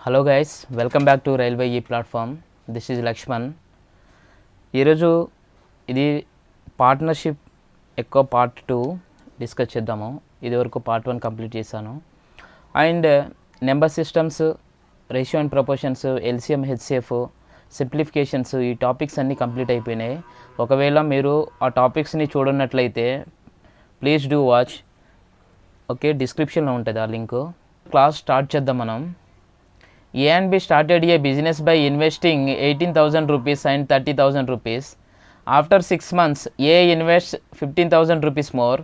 Hello guys, welcome back to railway ఈ platform. This is Lakshman. ఈరోజు ఇది పార్ట్నర్షిప్ ఎక్కువ పార్ట్ 2 డిస్కస్ చేద్దాము. ఇదివరకు పార్ట్ 1 కంప్లీట్ చేశాను. And number systems, ratio and proportions, LCM, HCF, simplifications, ఈ టాపిక్స్ అన్నీ కంప్లీట్ అయిపోయినాయి. ఒకవేళ మీరు ఆ టాపిక్స్ని చూడనట్లయితే ప్లీజ్ డూ వాచ్. ఓకే, డిస్క్రిప్షన్లో ఉంటుంది ఆ లింక్. క్లాస్ స్టార్ట్ చేద్దాం మనం. A and B started a business by investing 18,000 rupees and 30,000 rupees. After 6 months, A invests 15,000 rupees more,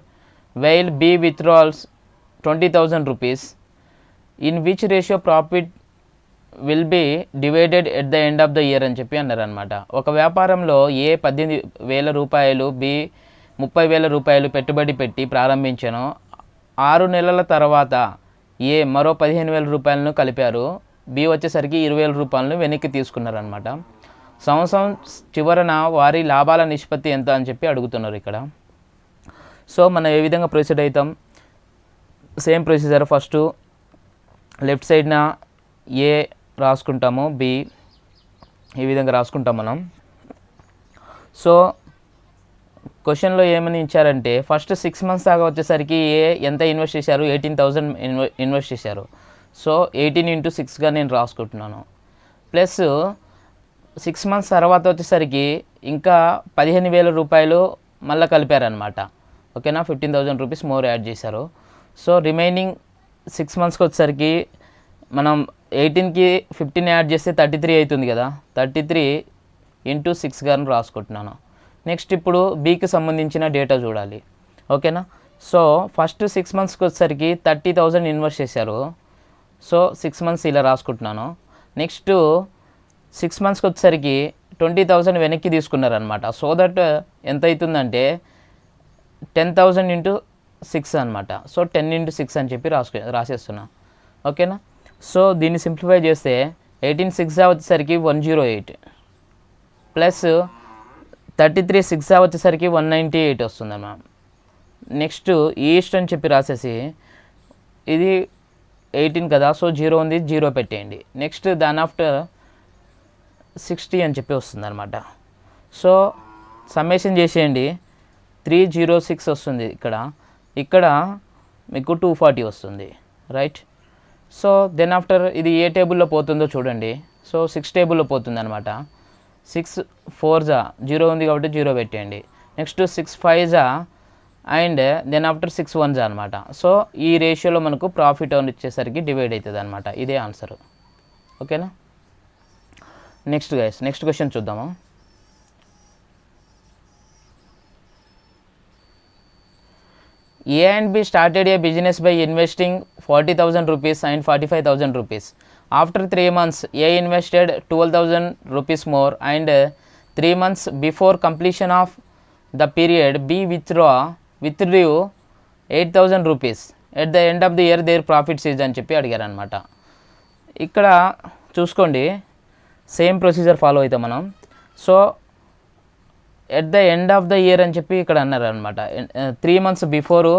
while B withdraws 20,000 rupees. In which ratio profit will be divided at the end of the year అని చెప్పి అన్నారు అనమాట. ఒక వ్యాపారంలో A 18,000 రూపాయలు, B 30,000 రూపాయలు పెట్టుబడి పెట్టి ప్రారంభించాను. 6 నెలల తర్వాత A మరో 15,000 రూపాయలను కలిపారు. బి వచ్చేసరికి 20,000 రూపాయలను వెనక్కి తీసుకున్నారనమాట. సంవత్సరం చివరన వారి లాభాల నిష్పత్తి ఎంత అని చెప్పి అడుగుతున్నారు ఇక్కడ. సో మనం ఏ విధంగా ప్రొసీడ్ అవుతాం? Same procedure. ఫస్ట్ లెఫ్ట్ సైడ్న ఏ రాసుకుంటాము, బి ఈ విధంగా రాసుకుంటాం మనం. సో క్వశ్చన్లో ఏమని ఇచ్చారంటే ఫస్ట్ 6 మంత్స్ దాకా వచ్చేసరికి ఏ ఎంత ఇన్వెస్ట్ చేశారు? 18,000 ఇన్వెస్ట్ చేశారు. సో 18 × 6గా నేను రాసుకుంటున్నాను. ప్లస్ 6 మంత్స్ తర్వాత వచ్చేసరికి ఇంకా 15,000 రూపాయలు మళ్ళీ కలిపారనమాట. ఓకేనా, 15,000 రూపీస్ మోర్ యాడ్ చేశారు. సో రిమైనింగ్ 6 మంత్స్కి వచ్చేసరికి మనం 18కి 15 యాడ్ చేస్తే 33 అవుతుంది కదా. 33 × 6గా రాసుకుంటున్నాను. నెక్స్ట్ ఇప్పుడు బీకి సంబంధించిన డేటా చూడాలి. ఓకేనా. సో ఫస్ట్ 6 మంత్స్కి వచ్చేసరికి 30,000 ఇన్వెస్ట్ చేశారు. సో 6 మంత్స్ ఇలా రాసుకుంటున్నాను. నెక్స్ట్ 6 మంత్స్కి వచ్చేసరికి 20,000 వెనక్కి తీసుకున్నారనమాట. సో దట్ ఎంత అవుతుందంటే 10,000 × 6 అనమాట. సో 10 × 6 అని చెప్పి రాసేస్తున్నా. ఓకేనా. సో దీన్ని సింప్లిఫై చేస్తే 18 6 వచ్చేసరికి 108 ప్లస్ 33 6 వచ్చేసరికి 198 వస్తుందన్నమాట. నెక్స్ట్ ఈస్ట్ అని చెప్పి రాసేసి ఇది 18 కదా. సో 0 ఉంది, 0 పెట్టేయండి. నెక్స్ట్ దాని ఆఫ్టర్ 60 అని చెప్పి వస్తుంది అనమాట. సో సమ్మేషన్ చేసేయండి. 306 వస్తుంది ఇక్కడ మీకు 240 వస్తుంది, రైట్. సో దెన్ ఆఫ్టర్ ఇది ఏ టేబుల్లో పోతుందో చూడండి. సో 6 టేబుల్లో పోతుంది అనమాట. 6 4 0 ఉంది కాబట్టి 0 పెట్టేయండి. నెక్స్ట్ 6 5 అండ్ దెన్ ఆఫ్టర్ 6 1 అనమాట. సో ఈ రేషియోలో మనకు ప్రాఫిట్ అని వచ్చేసరికి డివైడ్ అవుతుంది అనమాట. ఇదే ఆన్సర్. ఓకేనా. నెక్స్ట్ గైస్, నెక్స్ట్ క్వశ్చన్ చూద్దాము. A and B started a business by investing 40,000 rupees and 45,000 rupees. After 3 months, A invested 12,000 rupees more and 3 months before completion of the period, B withdrew 8,000 rupees. At the end of the year, their profits is అని చెప్పి అడిగారు అనమాట. ఇక్కడ చూసుకోండి, same procedure follow అవుతాం మనం. So at the end of the year అని చెప్పి ఇక్కడ అన్నారు అనమాట. 3 months బిఫోరు,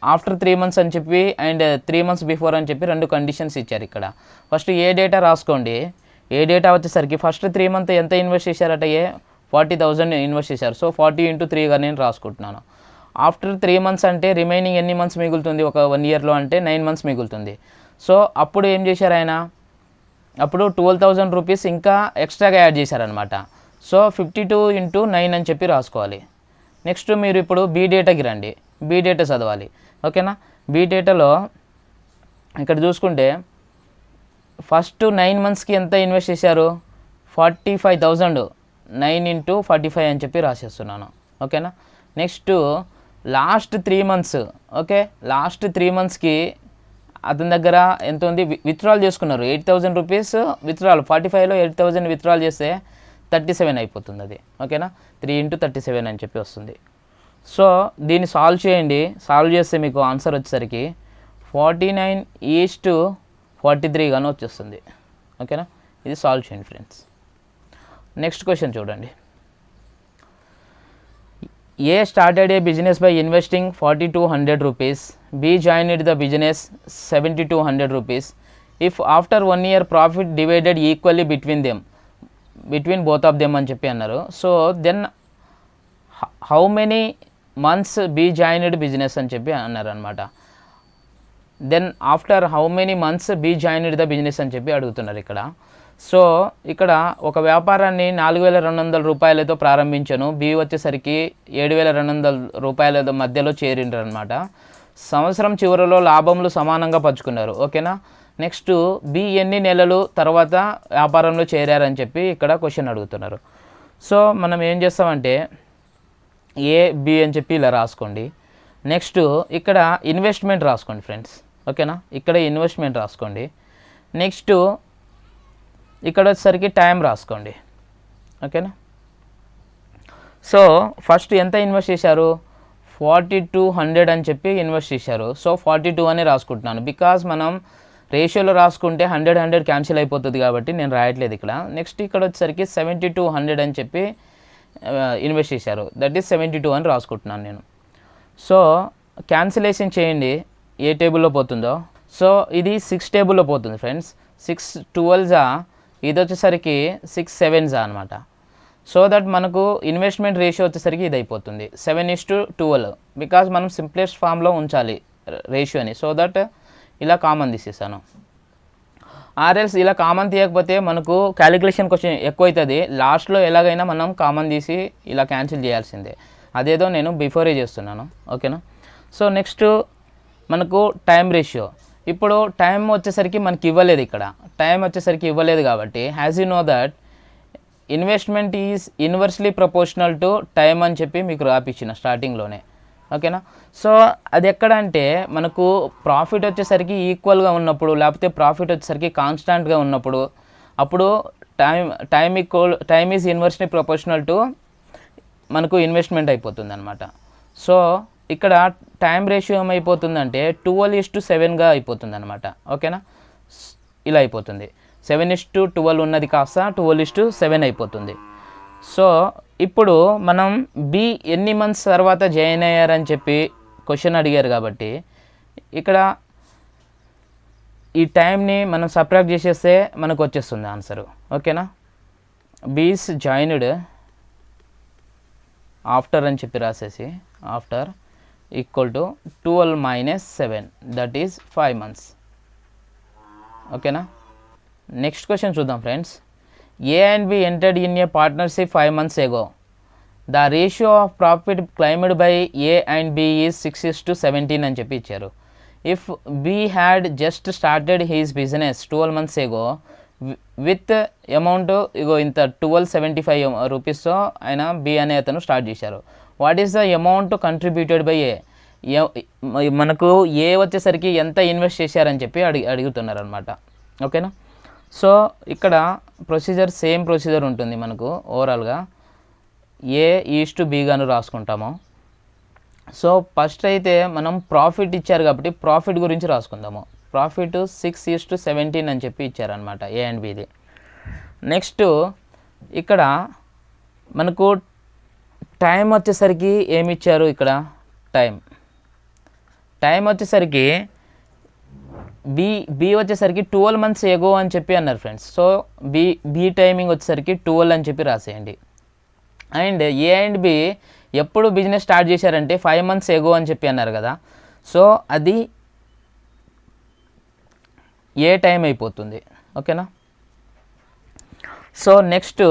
ఆఫ్టర్ 3 months అని చెప్పి అండ్ 3 months బిఫోర్ అని చెప్పి 2 కండిషన్స్ ఇచ్చారు ఇక్కడ. ఫస్ట్ ఏ డేటా రాసుకోండి. ఏ డేటా వచ్చేసరికి ఫస్ట్ 3 months ఎంత ఇన్వెస్ట్ చేశారట? 40,000 ఇన్వెస్ట్ చేశారు. సో 40 × 3గా నేను రాసుకుంటున్నాను. ఆఫ్టర్ 3 months అంటే రిమైనింగ్ ఎన్ని మంత్స్ మిగులుతుంది? ఒక 1 yearలో అంటే 9 months మిగులుతుంది. సో అప్పుడు ఏం చేశారు ఆయన? అప్పుడు 12,000 రూపీస్ ఇంకా ఎక్స్ట్రాగా యాడ్ చేశారనమాట. సో 52 × 9 అని చెప్పి రాసుకోవాలి. నెక్స్ట్ మీరు ఇప్పుడు బీ డేటాకి రండి. బీ డేటా చదవాలి. ఓకేనా. బీ డేటాలో ఇక్కడ చూసుకుంటే ఫస్ట్ 9 monthsకి ఎంత ఇన్వెస్ట్ చేశారు? 45,000. 9 × 45 అని చెప్పి రాసేస్తున్నాను. ఓకేనా. Next last 3 months. Okay, last 3 monthsకి అతని దగ్గర ఎంత ఉంది? విత్డ్రాల్ చేసుకున్నారు 8,000 రూపీస్ విత్డ్రాల్. 45లో 8,000 విత్డ్రాల్ చేస్తే 37 అయిపోతుంది అది. ఓకేనా. 3 × 37 అని చెప్పి వస్తుంది. సో దీన్ని సాల్వ్ చేయండి. సాల్వ్ చేస్తే మీకు ఆన్సర్ వచ్చేసరికి 49:43 గాను వచ్చేస్తుంది. ఓకేనా. ఇది సాల్వ్ చేయండి ఫ్రెండ్స్. నెక్స్ట్ క్వశ్చన్ చూడండి. A started a business by investing 4,200 rupees. B joined the business 7,200 rupees. If after 1 year profit divided equally between both of them అని చెప్పి అన్నారు. So then how many months be joined business అని చెప్పి అన్నారు అనమాట. Then after how many months be joined the business అని చెప్పి అడుగుతున్నారు ఇక్కడ. సో ఇక్కడ ఒక వ్యాపారాన్ని 4,200 రూపాయలతో ప్రారంభించను, బి వచ్చేసరికి 7,200 రూపాయల మధ్యలో చేరిండ్రు అనమాట. సంవత్సరం చివరిలో లాభంలో సమానంగా పంచుకున్నారు. ఓకేనా. నెక్స్ట్ బి ఎన్ని నెలలు తర్వాత వ్యాపారంలో చేరారని చెప్పి ఇక్కడ క్వశ్చన్ అడుగుతున్నారు. సో మనం ఏం చేస్తామంటే ఏ బి అని చెప్పి ఇలా రాసుకోండి. నెక్స్ట్ ఇక్కడ ఇన్వెస్ట్మెంట్ రాసుకోండి ఫ్రెండ్స్. ఓకేనా. ఇక్కడ ఇన్వెస్ట్మెంట్ రాసుకోండి. నెక్స్ట్ ఇక్కడ వచ్చేసరికి టైం రాసుకోండి. ఓకేనా. సో ఫస్ట్ ఎంత ఇన్వెస్ట్ చేశారు, 4200 అని చెప్పి ఇన్వెస్ట్ చేశారు. సో 42 అని రాసుకుంటున్నాను, బికాజ్ మనం రేషియోలో రాసుకుంటే 100 క్యాన్సిల్ అయిపోతుంది కాబట్టి నేను రాయట్లేదు ఇక్కడ. నెక్స్ట్ ఇక్కడ వచ్చేసరికి 7200 అని చెప్పి ఇన్వెస్ట్ చేశారు, దట్ ఈస్ 72 అని రాసుకుంటున్నాను నేను. సో క్యాన్సిలేషన్ చేయండి ఏ టేబుల్లో పోతుందో. సో ఇది 6 టేబుల్లో పోతుంది ఫ్రెండ్స్. 6 12s ఇది వచ్చేసరికి 6 7s అనమాట. సో దట్ మనకు ఇన్వెస్ట్మెంట్ రేషియో వచ్చేసరికి ఇది అయిపోతుంది 7:12, బికాజ్ మనం సింప్లెస్ట్ ఫామ్లో ఉంచాలి రేషియోని. సో దట్ ఇలా కామన్ తీసేసాను. ఆర్ఎల్స్ ఇలా కామన్ తీయకపోతే మనకు క్యాలిక్యులేషన్ కొంచెం ఎక్కువ అవుతుంది. లాస్ట్లో ఎలాగైనా మనం కామన్ తీసి ఇలా క్యాన్సిల్ చేయాల్సిందే. అదేదో నేను బిఫోరే చేస్తున్నాను. ఓకేనా. సో నెక్స్ట్ మనకు టైం రేషియో. ఇప్పుడు టైం వచ్చేసరికి మనకి ఇవ్వలేదు, ఇక్కడ టైం వచ్చేసరికి ఇవ్వలేదు కాబట్టి has you know that investment is inversely proportional to time అని చెప్పి మీకు రాపిచ్చిన స్టార్టింగ్లోనే. ఓకేనా. సో అది ఎక్కడ అంటే మనకు ప్రాఫిట్ వచ్చేసరికి ఈక్వల్గా ఉన్నప్పుడు, లేకపోతే ప్రాఫిట్ వచ్చేసరికి కాన్స్టాంట్గా ఉన్నప్పుడు, అప్పుడు time is inversely proportional to మనకు ఇన్వెస్ట్మెంట్ అయిపోతుంది అనమాట. సో ఇక్కడ టైం రేషియో ఏమైపోతుందంటే 12:7గా అయిపోతుంది అనమాట. ఓకేనా. ఇలా అయిపోతుంది, 7:12 ఉన్నది కాస్త 12:7 అయిపోతుంది. సో ఇప్పుడు మనం బి ఎన్ని మంత్స్ తర్వాత జాయిన్ అయ్యారని చెప్పి క్వశ్చన్ అడిగారు కాబట్టి ఇక్కడ ఈ టైంని మనం సబ్ట్రాక్ట్ చేసేస్తే మనకు వచ్చేస్తుంది ఆన్సరు. ఓకేనా. బీస్ జాయిన్డ్ ఆఫ్టర్ అని చెప్పి రాసేసి after equal to 12 - 7, that is 5 months. ఓకేనా. నెక్స్ట్ క్వశ్చన్ చూద్దాం friends. A and B entered in a partnership 5 months ago. The ratio of profit claimed by A and B is 6:17 అని చెప్పి ఇచ్చారు. If B had just started his business 12 months ago with amount ఇగో ఇంత 1275 రూపీస్తో ఆయన B అనే అతను start చేశారు. What is the amount contributed by ఏ. మనకు ఏ వచ్చేసరికి ఎంత ఇన్వెస్ట్ చేశారని చెప్పి అడుగుతున్నారు అనమాట. ఓకేనా. సో ఇక్కడ ప్రొసీజర్ సేమ్ ప్రొసీజర్ ఉంటుంది మనకు ఓవరాల్గా. ఏ ఈస్ట్ బి గాను రాసుకుంటాము. సో ఫస్ట్ అయితే మనం ప్రాఫిట్ ఇచ్చారు కాబట్టి ప్రాఫిట్ గురించి రాసుకుందాము. ప్రాఫిట్ 6:17 అని చెప్పి ఇచ్చారనమాట ఏ అండ్ బిది. నెక్స్ట్ ఇక్కడ మనకు టైం వచ్చేసరికి ఏమి ఇచ్చారు, ఇక్కడ టైం వచ్చేసరికి బి వచ్చేసరికి 12 months ago అని చెప్పి అన్నారు ఫ్రెండ్స్. సో బి టైమింగ్ వచ్చేసరికి 12 అని చెప్పి రాసేయండి. అండ్ ఏ అండ్ బి ఎప్పుడు బిజినెస్ స్టార్ట్ చేశారంటే 5 months ago అని చెప్పి అన్నారు కదా. సో అది ఏ టైం అయిపోతుంది. ఓకేనా. సో నెక్స్ట్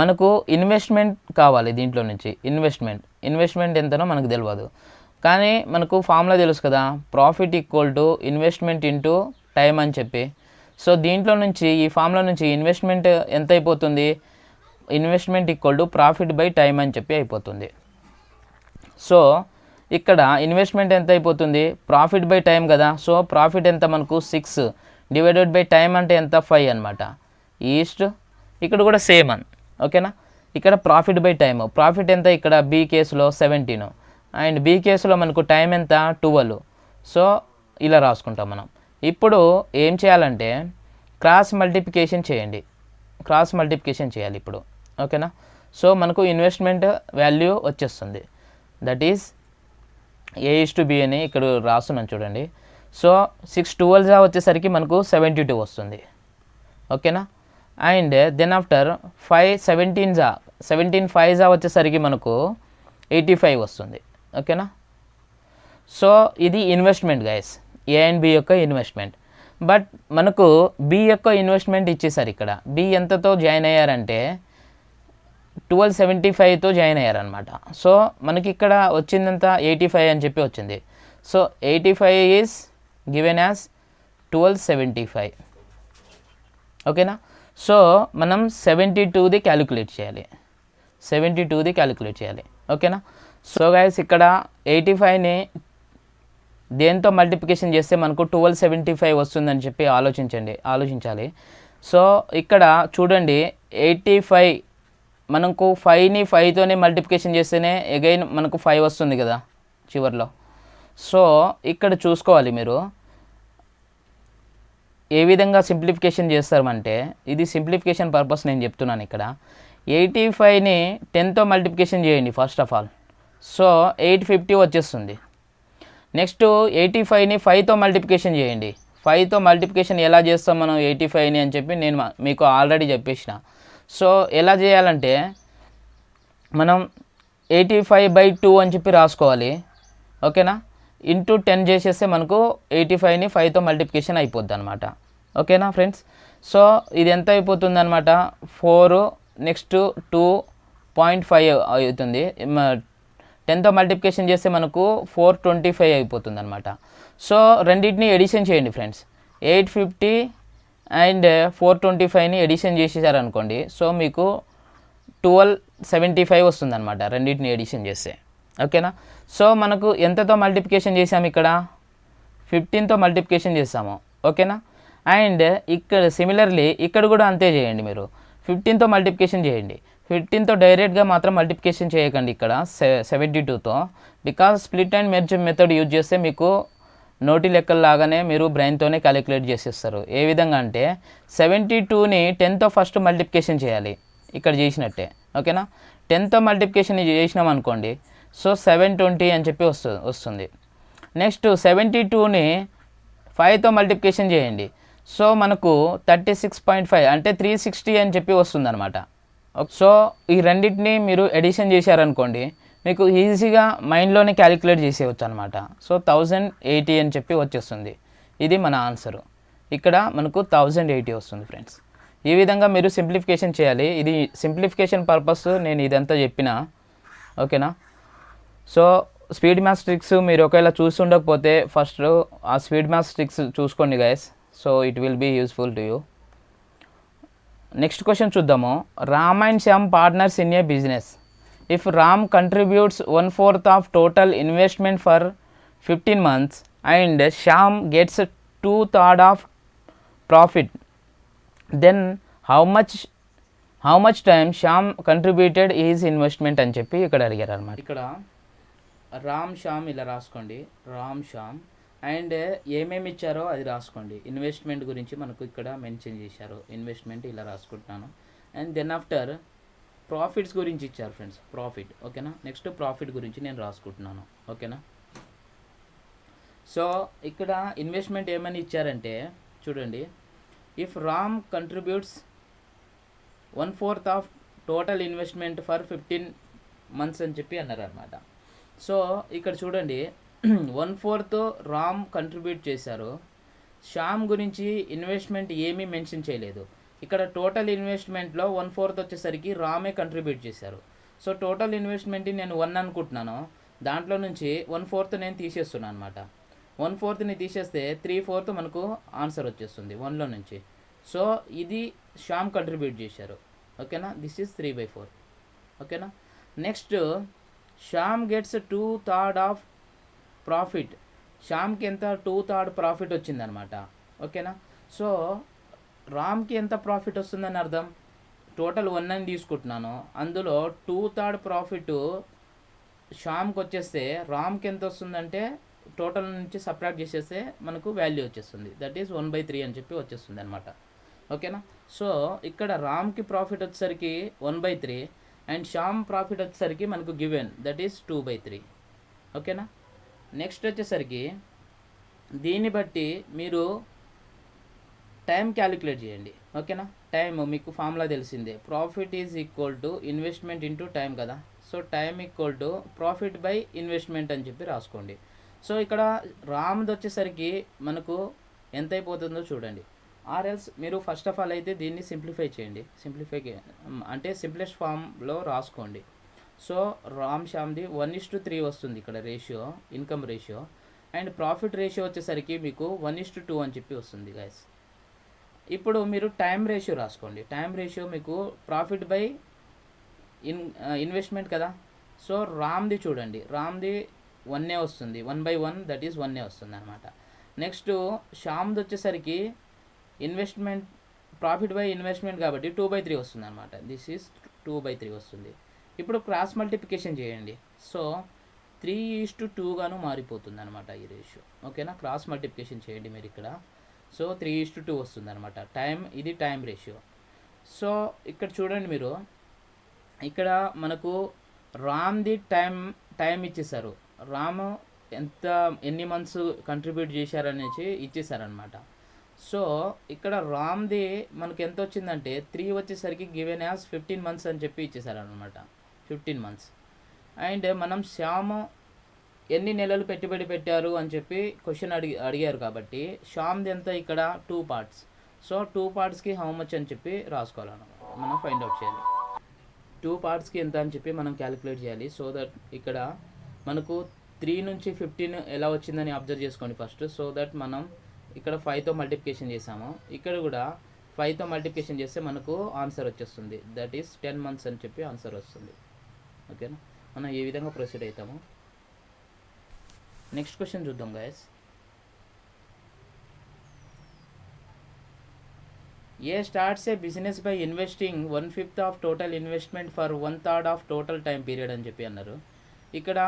మనకు ఇన్వెస్ట్మెంట్ కావాలి. దీంట్లో నుంచి ఇన్వెస్ట్మెంట్ ఎంతనో మనకు తెలియదు, కానీ మనకు ఫార్ములా తెలుసు కదా, profit equal to investment into time అని చెప్పి. సో దీంట్లో నుంచి ఈ ఫార్ములా నుంచి ఇన్వెస్ట్మెంట్ ఎంత అయిపోతుంది, investment equal to profit by time అని చెప్పి అయిపోతుంది. సో ఇక్కడ ఇన్వెస్ట్మెంట్ ఎంత అయిపోతుంది, ప్రాఫిట్ బై టైం కదా. సో ప్రాఫిట్ ఎంత మనకు 6 డివైడెడ్ బై టైం అంటే ఎంత 5 అనమాట. ఈస్ట్ ఇక్కడ కూడా సేమ్ అని. ఓకేనా. ఇక్కడ ప్రాఫిట్ బై టైం, ప్రాఫిట్ ఎంత ఇక్కడ బి కేసులో 17 అండ్ బి కేసులో మనకు టైం ఎంత 12. సో ఇలా రాసుకుంటాం మనం. ఇప్పుడు ఏం చేయాలంటే క్రాస్ మల్టిప్లికేషన్ చేయాలి ఇప్పుడు. ఓకేనా. సో మనకు ఇన్వెస్ట్మెంట్ వాల్యూ వచ్చేస్తుంది, that is a is to be అని ఇక్కడ రాస్తున్నాను చూడండి. సో 6 12 వచ్చేసరికి మనకు 72 వస్తుంది. ఓకేనా. అండ్ దెన్ ఆఫ్టర్ 5 17 5 వచ్చేసరికి మనకు 85 వస్తుంది. ఓకేనా. సో ఇది investment guys, A and B యొక్క ఇన్వెస్ట్మెంట్. బట్ మనకు బి యొక్క ఇన్వెస్ట్మెంట్ ఇచ్చేసారు. ఇక్కడ బి ఎంతతో జాయిన్ అయ్యారంటే 1275తో జాయిన్ అయ్యారనమాట. సో మనకి ఇక్కడ వచ్చిందంతా 85 అని చెప్పి వచ్చింది. So 85 is given as 1275. ఓకేనా. సో మనం 72ది క్యాలిక్యులేట్ చేయాలి, 72ది క్యాలిక్యులేట్ చేయాలి. ఓకేనా. సో గైస్ ఇక్కడ 85ని దేంతో మల్టిప్లికేషన్ చేస్తే మనకు 1275 వస్తుందని చెప్పి ఆలోచించాలి. సో ఇక్కడ చూడండి 85 మనకు 5ని 5తోనే మల్టిప్లికేషన్ చేస్తేనే అగైన్ మనకు 5 వస్తుంది కదా చివరిలో. సో ఇక్కడ చూసుకోవాలి మీరు ఏ విధంగా సింప్లిఫికేషన్ చేస్తామంటే, ఇది సింప్లిఫికేషన్ పర్పస్ నేను చెప్తున్నాను. ఇక్కడ 85ని 10తో మల్టిప్లికేషన్ చేయండి ఫస్ట్ ఆఫ్ ఆల్. సో 850 వచ్చేస్తుంది. నెక్స్ట్ 85ని 5తో మల్టిప్లికేషన్ చేయండి. 5తో మల్టిప్లికేషన్ ఎలా చేస్తాం మనం 85ని అని చెప్పి నేను మీకు ఆల్రెడీ చెప్పేసిన. సో ఎలా చేయాలంటే మనం 85/2 అని చెప్పి రాసుకోవాలి. ఓకేనా. ఇంటూ 10 చేసేస్తే మనకు 85ని 5తో మల్టిప్లికేషన్ అయిపోద్ది అనమాట. ఓకేనా ఫ్రెండ్స్. సో ఇది ఎంత అయిపోతుంది అనమాట, 4 నెక్స్ట్ 2.5 అవుతుంది. 10తో మల్టిప్లికేషన్ చేస్తే మనకు 425 అయిపోతుంది అనమాట. సో రెండింటిని ఎడిషన్ చేయండి ఫ్రెండ్స్. 850 అండ్ 425ని ఎడిషన్ చేసేసారనుకోండి. సో మీకు 1275 వస్తుంది అనమాట రెండింటిని ఎడిషన్ చేస్తే. ఓకేనా. సో మనకు ఎంతతో మల్టిప్లికేషన్ చేసాము, ఇక్కడ 15తో మల్టిప్లికేషన్ చేసాము. ఓకేనా. అండ్ ఇక్కడ సిమిలర్లీ ఇక్కడ కూడా అంతే చేయండి. మీరు 15తో మల్టిప్లికేషన్ చేయండి. 15తో డైరెక్ట్గా మాత్రం మల్టిప్లికేషన్ చేయకండి ఇక్కడ 72తో. Because split and merge method use చేస్తే మీకు నోటి లెక్కల్లాగానే మీరు బ్రెయిన్తోనే క్యాలిక్యులేట్ చేసేస్తారు. ఏ విధంగా అంటే 72ని 10తో ఫస్ట్ మల్టిప్లికేషన్ చేయాలి ఇక్కడ చేసినట్టే. ఓకేనా. 10తో మల్టిప్లికేషన్ చేసినాం అనుకోండి. సో 720 అని చెప్పి వస్తుంది. నెక్స్ట్ 72ని 5తో మల్టిప్లికేషన్ చేయండి. సో మనకు 36.5 అంటే 360 అని చెప్పి వస్తుంది అనమాట. సో ఈ రెండింటిని మీరు ఎడిషన్ చేశారనుకోండి, మీకు ఈజీగా మైండ్లోనే క్యాలిక్యులేట్ చేసేయచ్చు అనమాట. సో 1080 అని చెప్పి వచ్చేస్తుంది. ఇది మన ఆన్సరు. ఇక్కడ మనకు 1080 వస్తుంది ఫ్రెండ్స్. ఈ విధంగా మీరు సింప్లిఫికేషన్ చేయాలి. ఇది సింప్లిఫికేషన్ పర్పస్ నేను ఇదంతా చెప్పిన. ఓకేనా. సో స్పీడ్ మ్యాథ్స్ ట్రిక్స్ మీరు ఒకవేళ చూస్తుండకపోతే ఫస్ట్ ఆ స్పీడ్ మ్యాథ్స్ ట్రిక్స్ చూసుకోండి guys. So it will be useful to you. Next question చూద్దాము. Ram and Shyam partners in a business. If Ram contributes 1/4 of total investment for 15 months and Shyam gets 2/3 of profit, then how much time Shyam contributed is investment అని చెప్పి ఇక్కడ అడిగారు అనమాట. ఇక్కడ రామ్ శ్యామ్ ఇలా రాసుకోండి. Ram Shyam and ఏమేమి ఇచ్చారో అది రాసుకోండి. ఇన్వెస్ట్మెంట్ గురించి మనకు ఇక్కడ మెన్షన్ చేశారు. ఇన్వెస్ట్మెంట్ ఇలా రాసుకుంటున్నాను. అండ్ దెన్ ఆఫ్టర్ ప్రాఫిట్స్ గురించి ఇచ్చారు ఫ్రెండ్స్. ప్రాఫిట్. ఓకేనా. నెక్స్ట్ ప్రాఫిట్ గురించి నేను రాసుకుంటున్నాను. ఓకేనా. సో ఇక్కడ ఇన్వెస్ట్మెంట్ ఏమని ఇచ్చారంటే చూడండి. If Ram contributes 1/4 of total investment for 15 months అని చెప్పి అన్నారు అనమాట. సో ఇక్కడ చూడండి 1/4 రామ్ కంట్రిబ్యూట్ చేశారు. శ్యామ్ గురించి ఇన్వెస్ట్మెంట్ ఏమీ మెన్షన్ చేయలేదు. ఇక్కడ టోటల్ ఇన్వెస్ట్మెంట్లో 1/4 వచ్చేసరికి రామే కంట్రిబ్యూట్ చేశారు. సో టోటల్ ఇన్వెస్ట్మెంట్ నేను 1 అనుకుంటున్నాను. దాంట్లో నుంచి 1/4 నేను తీసేస్తున్నాను అనమాట. 1/4ని తీసేస్తే 3/4 మనకు ఆన్సర్ వచ్చేస్తుంది 1లో నుంచి. సో ఇది శ్యామ్ కంట్రిబ్యూట్ చేశారు. ఓకేనా. This is 3/4. ఓకేనా. Next Shyam gets 2/3 of profit. శ్యామ్కి ఎంత 2/3 ప్రాఫిట్ వచ్చిందనమాట. ఓకేనా. సో రామ్కి ఎంత ప్రాఫిట్ వస్తుందని అర్థం. టోటల్ 1 అని తీసుకుంటున్నాను. అందులో 2/3 ప్రాఫిట్ శ్యామ్కి వచ్చేస్తే రామ్కి ఎంత వస్తుందంటే టోటల్ నుంచి సబ్ట్రాక్ట్ చేసేస్తే మనకు వాల్యూ వచ్చేస్తుంది. దట్ ఈస్ 1/3 అని చెప్పి వచ్చేస్తుంది అనమాట. ఓకేనా. సో ఇక్కడ రామ్కి ప్రాఫిట్ వచ్చేసరికి 1/3 అండ్ శ్యామ్ ప్రాఫిట్ వచ్చేసరికి మనకు గివెన్ దట్ ఈస్ 2/3. ఓకేనా. నెక్స్ట్ వచ్చేసరికి దీన్ని బట్టి మీరు టైం క్యాలిక్యులేట్ చేయండి. ఓకేనా, టైం మీకు ఫార్ములా తెలిసిందే, profit is equal to investment into time కదా. So time equal to profit by investment అని చెప్పి రాసుకోండి. సో ఇక్కడ రామ్ది వచ్చేసరికి మనకు ఎంత అయిపోతుందో చూడండి. ఆర్ఎల్స్ మీరు ఫస్ట్ ఆఫ్ ఆల్ అయితే దీన్ని సింప్లిఫై చేయండి. అంటే సింప్లెస్ట్ ఫామ్లో రాసుకోండి. సో రామ్ శ్యామ్ది 1:3 వస్తుంది ఇక్కడ ratio, income ratio. And profit ratio వచ్చేసరికి మీకు 1:2 అని చెప్పి వస్తుంది గైస్. ఇప్పుడు మీరు టైం రేషియో రాసుకోండి. టైం రేషియో మీకు ప్రాఫిట్ బై ఇన్వెస్ట్మెంట్ కదా. సో రామ్ది చూడండి, రామ్ది 1 వస్తుంది, 1/1 దట్ ఈస్ 1 వస్తుంది అనమాట. నెక్స్ట్ శ్యామ్ది వచ్చేసరికి ఇన్వెస్ట్మెంట్ ప్రాఫిట్ బై ఇన్వెస్ట్మెంట్ కాబట్టి 2/3 వస్తుంది అనమాట. దిస్ ఈజ్ 2/3 వస్తుంది. ఇప్పుడు క్రాస్ మల్టిప్లికేషన్ చేయండి. సో 3:2గాను మారిపోతుంది అనమాట ఈ రేషియో. ఓకేనా, క్రాస్ మల్టిప్లికేషన్ చేయండి మీరు ఇక్కడ. సో 3:2 వస్తుంది అనమాట టైం, ఇది టైం రేషియో. సో ఇక్కడ చూడండి మీరు, ఇక్కడ మనకు రామ్ది టైం ఇచ్చేసారు. రామ్ ఎన్ని మంత్స్ కంట్రిబ్యూట్ చేశారనేసి ఇచ్చేసారనమాట. సో ఇక్కడ రామ్ది మనకు ఎంత వచ్చిందంటే 3 వచ్చేసరికి గివెన్ యాజ్ 15 మంత్స్ అని చెప్పి ఇచ్చేసారనమాట, 15 మంత్స్. అండ్ మనం శ్యామ్ ఎన్ని నెలలు పెట్టుబడి పెట్టారు అని చెప్పి క్వశ్చన్ అడిగారు కాబట్టి శ్యామ్ది ఎంత ఇక్కడ 2 పార్ట్స్. సో 2 పార్ట్స్కి హౌ మచ్ అని చెప్పి రాసుకోవాలన్నమాట, మనం ఫైండ్ అవుట్ చేయాలి. 2 పార్ట్స్కి ఎంత అని చెప్పి మనం క్యాలిక్యులేట్ చేయాలి. సో దట్ ఇక్కడ మనకు 3 నుంచి 15 ఎలా వచ్చిందని అబ్జర్వ్ చేసుకోండి ఫస్ట్. సో దట్ మనం ఇక్కడ 5తో మల్టిప్లికేషన్ చేసాము, ఇక్కడ కూడా 5తో మల్టిప్లికేషన్ చేస్తే మనకు ఆన్సర్ వచ్చేస్తుంది, దట్ ఈస్ 10 మంత్స్ అని చెప్పి ఆన్సర్ వస్తుంది. ఓకేనా, మనం ఏ విధంగా ప్రొసీడ్ అవుతాము. నెక్స్ట్ క్వశ్చన్ చూద్దాం guys. A starts A business by investing 1/5 of total investment for 1/3 of total time period అని చెప్పి అన్నారు. ఇక్కడ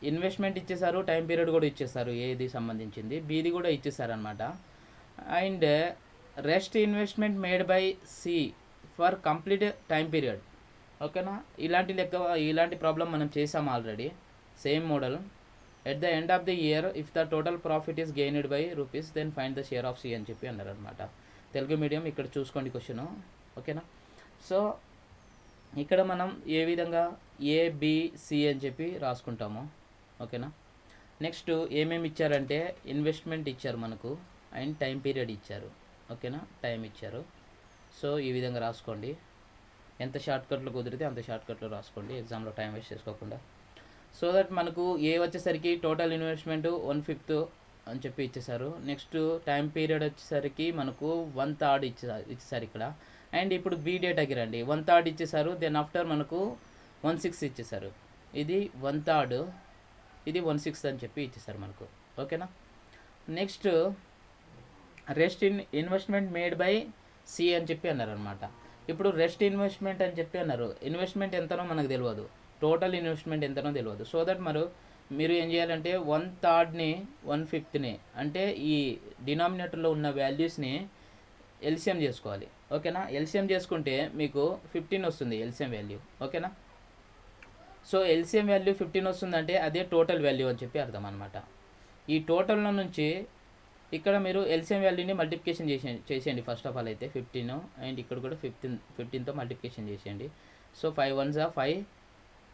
ఇన్వెస్ట్మెంట్ ఇచ్చేసారు, టైం పీరియడ్ కూడా ఇచ్చేస్తారు, ఏది సంబంధించింది బీది కూడా ఇచ్చేసారు అనమాట. And rest investment made by C for complete time period. ఓకేనా, ఇలాంటి ప్రాబ్లం మనం చేసాము already, same model. At the end of the year if the total profit is gained by rupees then find the share of C అని చెప్పి అన్నారు అనమాట. Telugu medium ఇక్కడ చూసుకోండి క్వశ్చన్. ఓకేనా, సో ఇక్కడ మనం ఏ విధంగా ఏబిసి అని చెప్పి రాసుకుంటాము. ఓకేనా, నెక్స్ట్ ఏమేమి ఇచ్చారంటే ఇన్వెస్ట్మెంట్ ఇచ్చారు మనకు, అండ్ టైం పీరియడ్ ఇచ్చారు. ఓకేనా, టైం ఇచ్చారు. సో ఈ విధంగా రాసుకోండి, ఎంత షార్ట్కట్లో కుదిరితే అంత షార్ట్కట్లో రాసుకోండి, ఎగ్జామ్లో టైం వేస్ట్ చేసుకోకుండా. సో దట్ మనకు ఏ వచ్చేసరికి టోటల్ ఇన్వెస్ట్మెంట్ 1/5 అని చెప్పి ఇచ్చేసారు. నెక్స్ట్ టైం పీరియడ్ వచ్చేసరికి మనకు 1/3 ఇచ్చేసారు ఇక్కడ. అండ్ ఇప్పుడు బీ డేటాకి రండి, 1/3 ఇచ్చేసారు. దెన్ ఆఫ్టర్ మనకు 1/6 ఇచ్చేసారు, ఇది 1/3, ఇది 1/6 అని చెప్పి ఇచ్చేసారు మనకు. ఓకేనా, next rest investment made by C అని చెప్పి అన్నారు అనమాట. ఇప్పుడు రెస్ట్ ఇన్వెస్ట్మెంట్ అని చెప్పి అన్నారు, ఇన్వెస్ట్మెంట్ ఎంతనో మనకు తెలియదు, టోటల్ ఇన్వెస్ట్మెంట్ ఎంతనో తెలియదు. సో దట్ మీరు ఏం చేయాలంటే 1/3ని 1/5ని అంటే ఈ డినామినేటర్లో ఉన్న వాల్యూస్ని ఎల్సిఎం చేసుకోవాలి. ఓకేనా, ఎల్సిఎం చేసుకుంటే మీకు 15 వస్తుంది ఎల్సిఎం వాల్యూ. ఓకేనా, సో ఎల్సిఎం వాల్యూ 15 వస్తుందంటే అదే టోటల్ వాల్యూ అని చెప్పి అర్థం అనమాట. ఈ టోటల్లో నుంచి ఇక్కడ మీరు ఎల్సిఎం వాల్యూని మల్టిప్లికేషన్ చేసేయండి ఫస్ట్ ఆఫ్ ఆల్ అయితే 15, అండ్ ఇక్కడ కూడా 15తో మల్టిప్లికేషన్ చేసేయండి. సో 5 1s 5,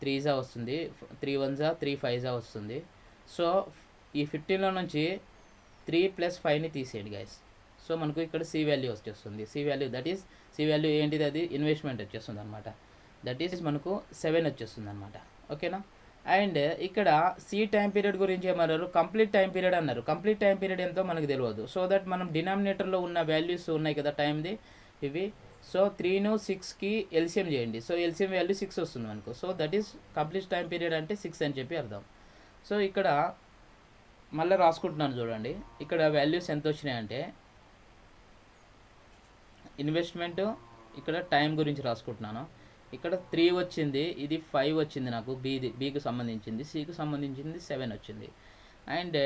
3s వస్తుంది, 3 1s 3 5s వస్తుంది. సో ఈ 15లో నుంచి 3 + 5ని తీసేయండి గైస్. సో మనకు ఇక్కడ సి వాల్యూ వచ్చేస్తుంది, సి వాల్యూ ఏంటిది, అది ఇన్వెస్ట్మెంట్ వచ్చేస్తుంది అనమాట, దట్ ఈస్ మనకు 7 వచ్చేస్తుంది అనమాట. ఓకేనా, అండ్ ఇక్కడ సి టైం పీరియడ్ గురించి ఏమన్నారు, కంప్లీట్ టైం పీరియడ్ అన్నారు. కంప్లీట్ టైం పీరియడ్ ఎంతో మనకు తెలియదు. సో దట్ మనం డినామినేటర్లో ఉన్న వాల్యూస్ ఉన్నాయి కదా టైంది ఇవి. సో 3ను 6కి ఎల్సిఎం చేయండి. సో ఎల్సిఎం వాల్యూ 6 వస్తుంది మనకు. So that is complete time period అంటే 6 అని చెప్పి అర్థం. సో ఇక్కడ మళ్ళీ రాసుకుంటున్నాను చూడండి, ఇక్కడ వాల్యూస్ ఎంత వచ్చినాయంటే ఇన్వెస్ట్మెంట్, ఇక్కడ టైం గురించి రాసుకుంటున్నాను. ఇక్కడ 3 వచ్చింది, ఇది 5 వచ్చింది నాకు, బీకి సంబంధించింది, సికి సంబంధించింది 7 వచ్చింది. అండ్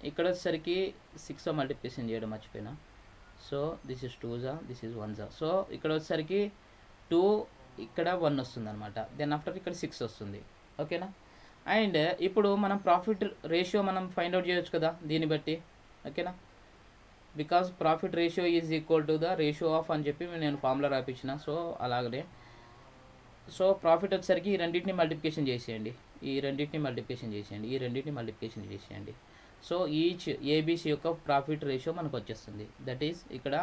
ఇక్కడ వచ్చేసరికి 6తో మల్టిప్లికేషన్ చేయడం మర్చిపోయినా. So this is 2s, this is 1s. So ఇక్కడ వచ్చేసరికి 2, ఇక్కడ 1 వస్తుంది అనమాట. దెన్ ఆఫ్టర్ ఇక్కడ 6 వస్తుంది. ఓకేనా, అండ్ ఇప్పుడు మనం ప్రాఫిట్ రేషియో మనం ఫైండ్ అవుట్ చేయొచ్చు కదా దీన్ని బట్టి. ఓకేనా. Because profit ratio is equal to the ratio of అని చెప్పి నేను ఫార్ములా రాపించిన. సో అలాగనే సో ప్రాఫిట్ వచ్చేసరికి ఈ రెండింటిని మల్టిప్లికేషన్ చేసేయండి, ఈ రెండింటిని మల్టిప్లికేషన్ చేసేయండి, ఈ రెండింటిని మల్టిప్లికేషన్ చేసేయండి. సో ఈచ్ ఏబీసీ యొక్క ప్రాఫిట్ రేషియో మనకు వచ్చేస్తుంది. దట్ ఈస్ ఇక్కడ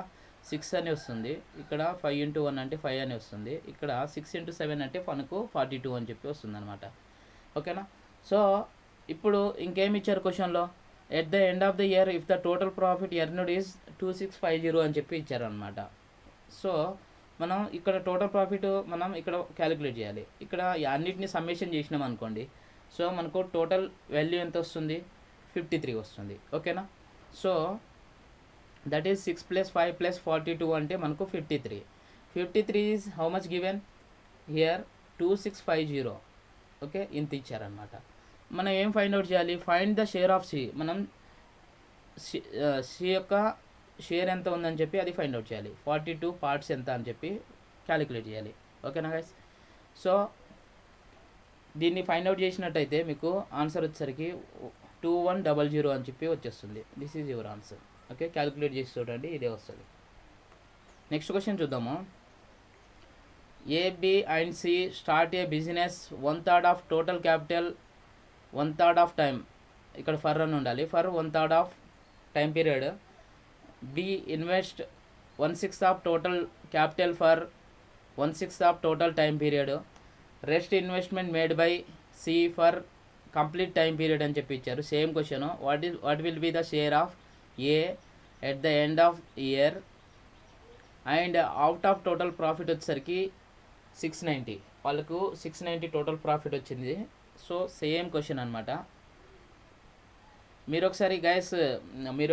6 అని వస్తుంది, ఇక్కడ 5 ఇంటూ 1 అంటే 5 అని వస్తుంది, ఇక్కడ 6 ఇంటూ 7 అంటే మనకు 42 అని చెప్పి వస్తుంది అనమాట. ఓకేనా. సో ఇప్పుడు ఇంకేమి ఇచ్చారు క్వశ్చన్లో, at the end of the year if the total profit earned is 2650 అని చెప్పి ఇచ్చారనమాట. సో మనం ఇక్కడ టోటల్ ప్రాఫిట్ మనం ఇక్కడ క్యాలిక్యులేట్ చేయాలి. ఇక్కడ అన్నిటిని సమ్మేషన్ చేసినాం అనుకోండి, సో మనకు టోటల్ వాల్యూ ఎంత వస్తుంది, 53 వస్తుంది. ఓకేనా. సో దట్ ఈస్ 6 + 5 + 42 అంటే మనకు 53. 53 is how much given here 2650. Okay, ఇంత ఇచ్చారనమాట. మనం ఏం ఫైండ్ అవుట్ చేయాలి, find the share of C. మనం సి యొక్క షేర్ ఎంత ఉందని చెప్పి అది ఫైండ్ అవుట్ చేయాలి. 42 పార్ట్స్ ఎంత అని చెప్పి క్యాలిక్యులేట్ చేయాలి. ఓకేనా గైస్. సో దీన్ని ఫైండ్ అవుట్ చేసినట్టయితే మీకు ఆన్సర్ వచ్చేసరికి 2100 అని చెప్పి వచ్చేస్తుంది. This is your answer. Okay, calculate చేసి చూడండి, ఇదే వస్తుంది. నెక్స్ట్ క్వశ్చన్ చూద్దాము. A, B and C start a business 1/3 of total capital 1/3 of time. ఇక్కడ ఫర్ అని ఉండాలి, for 1/3 of time period. B invest 1/6 of total capital for 1/6 of total time period. Rest investment made by C for complete time period అని చెప్పి ఇచ్చారు. Same question, what will be the share of A at the end of year and out of total profit వచ్చేసరికి 690. వాళ్ళకు 690 total profit వచ్చింది. So same question అనమాట. మీరు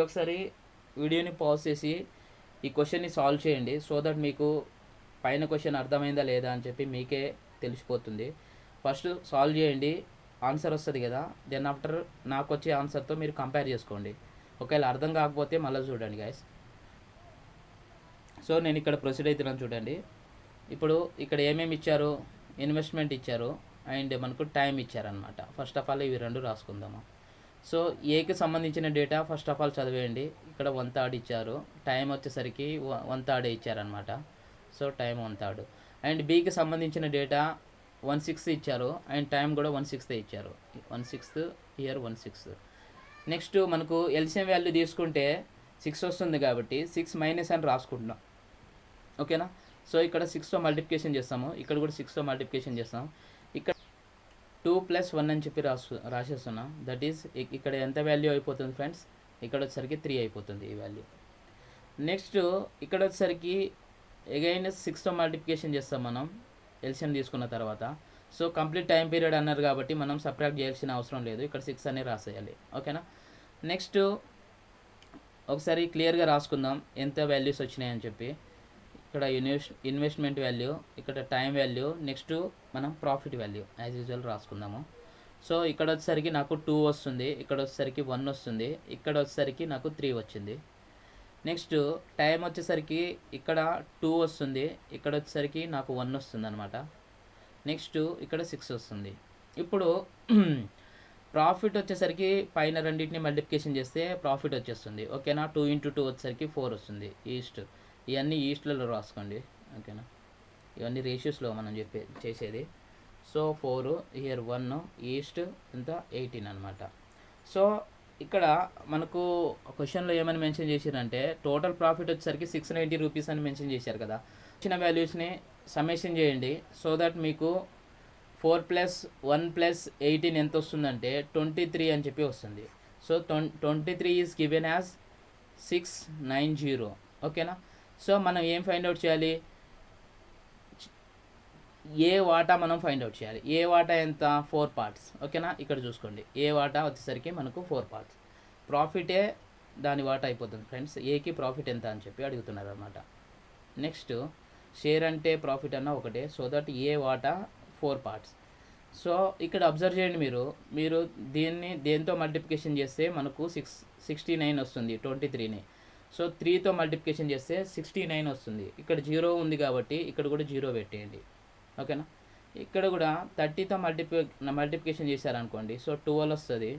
ఒకసారి వీడియోని పాజ్ చేసి ఈ క్వశ్చన్ని సాల్వ్ చేయండి, సో దట్ మీకు పైన క్వశ్చన్ అర్థమైందా లేదా అని చెప్పి మీకే తెలిసిపోతుంది. ఫస్ట్ సాల్వ్ చేయండి, ఆన్సర్ వస్తుంది కదా, దెన్ ఆఫ్టర్ నాకు వచ్చే ఆన్సర్తో మీరు కంపేర్ చేసుకోండి. ఒకవేళ అర్థం కాకపోతే మళ్ళీ చూడండి గైస్. సో నేను ఇక్కడ ప్రొసీడ్ అవుతున్నాను చూడండి. ఇప్పుడు ఇక్కడ ఏమేమి ఇచ్చారు, ఇన్వెస్ట్మెంట్ ఇచ్చారు అండ్ మనకు టైం ఇచ్చారనమాట. ఫస్ట్ ఆఫ్ ఆల్ ఇవి రెండు రాసుకుందాము. సో ఏకి సంబంధించిన డేటా ఫస్ట్ ఆఫ్ ఆల్ చదివేయండి. ఇక్కడ 1/3 ఇచ్చారు, టైం వచ్చేసరికి 1/3 ఇచ్చారనమాట. So time 1/3. అండ్ బికి సంబంధించిన డేటా 1/6 ఇచ్చారు అండ్ టైం కూడా 1/6 ఇచ్చారు. 1/6 ఇయర్ 1/6. నెక్స్ట్ మనకు ఎల్సిఎం వాల్యూ తీసుకుంటే 6 వస్తుంది కాబట్టి 6 మైనస్ అని రాసుకుంటున్నాం. ఓకేనా. సో ఇక్కడ 6తో మల్టిప్లికేషన్ చేస్తాము, ఇక్కడ కూడా 6తో మల్టిప్లికేషన్ చేస్తాం. ఇక్కడ 2 + 1 అని చెప్పి రాసేస్తున్నాం. దట్ ఈస్ ఇక్కడ ఎంత వాల్యూ అయిపోతుంది ఫ్రెండ్స్, ఇక్కడ వచ్చేసరికి 3 అయిపోతుంది ఈ వాల్యూ. నెక్స్ట్ ఇక్కడ వచ్చేసరికి అగైన్ 6తో మల్టిప్లికేషన్ చేస్తాం మనం ఎల్సిఎం తీసుకున్న తర్వాత. సో కంప్లీట్ టైం పీరియడ్ అన్నారు కాబట్టి మనం సబ్ట్రాక్ట్ చేయాల్సిన అవసరం లేదు, ఇక్కడ 6 అనే రాసేయాలి. ఓకేనా. నెక్స్ట్ ఒకసారి క్లియర్గా రాసుకుందాం ఎంత వాల్యూస్ వచ్చినాయని చెప్పి. ఇక్కడ ఇన్వెస్ట్మెంట్ వాల్యూ, ఇక్కడ టైం వాల్యూ, నెక్స్ట్ మనం ప్రాఫిట్ వాల్యూ యాజ్ యూజువల్ రాసుకుందాము. సో ఇక్కడ వచ్చేసరికి నాకు 2 వస్తుంది, ఇక్కడ వచ్చేసరికి 1 వస్తుంది, ఇక్కడ వచ్చేసరికి నాకు 3 వచ్చింది. నెక్స్ట్ టైం వచ్చేసరికి ఇక్కడ 2 వస్తుంది, ఇక్కడ వచ్చేసరికి నాకు 1 వస్తుంది అనమాట. నెక్స్ట్ ఇక్కడ 6 వస్తుంది. ఇప్పుడు ప్రాఫిట్ వచ్చేసరికి పైన రెండింటిని మల్టిప్లికేషన్ చేస్తే ప్రాఫిట్ వచ్చేస్తుంది. ఓకేనా. 2 × 2 వచ్చేసరికి 4 వస్తుంది. ఈస్ట్ ఇవన్నీ ఈస్ట్లలో రాసుకోండి. ఓకేనా, ఇవన్నీ రేషియోస్లో మనం చేసేది. సో 4 హియర్ 1 ఈస్ట్ ఎంత 18 అనమాట. సో ఇక్కడ మనకు క్వశ్చన్లో ఏమని మెన్షన్ చేశారంటే టోటల్ ప్రాఫిట్ వచ్చేసరికి 690 రూపీస్ అని మెన్షన్ చేశారు కదా. ఇచ్చిన వాల్యూస్ని సమ్మేషన్ చేయండి, సో దట్ మీకు 4 + 1 + 18 ఎంత వస్తుందంటే 23 అని చెప్పి వస్తుంది. So 23 is given as 690. ఓకేనా. సో మనం ఏం ఫైండ్ అవుట్ చేయాలి, ఏ వాటా మనం ఫైండ్ అవుట్ చేయాలి. ఏ వాటా ఎంత, 4 పార్ట్స్. ఓకేనా. ఇక్కడ చూసుకోండి, ఏ వాటా వచ్చేసరికి మనకు 4 పార్ట్స్. ప్రాఫిటే దాని వాటా అయిపోతుంది ఫ్రెండ్స్. ఏకి ప్రాఫిట్ ఎంత అని చెప్పి అడుగుతున్నారు అనమాట. నెక్స్ట్ షేర్ అంటే ప్రాఫిట్ అన్న ఒకటే, సో దట్ ఏ వాటా 4 పార్ట్స్. సో ఇక్కడ అబ్జర్వ్ చేయండి, మీరు దీన్ని దేంతో మల్టిప్లికేషన్ చేస్తే మనకు 69 వస్తుంది 23ని. సో 3తో మల్టిప్లికేషన్ చేస్తే 69 వస్తుంది. ఇక్కడ 0 ఉంది కాబట్టి ఇక్కడ కూడా 0 పెట్టేయండి. ఓకేనా. ఇక్కడ కూడా 30తో మల్టిప్లికేషన్ చేశారనుకోండి, సో 12 వస్తుంది.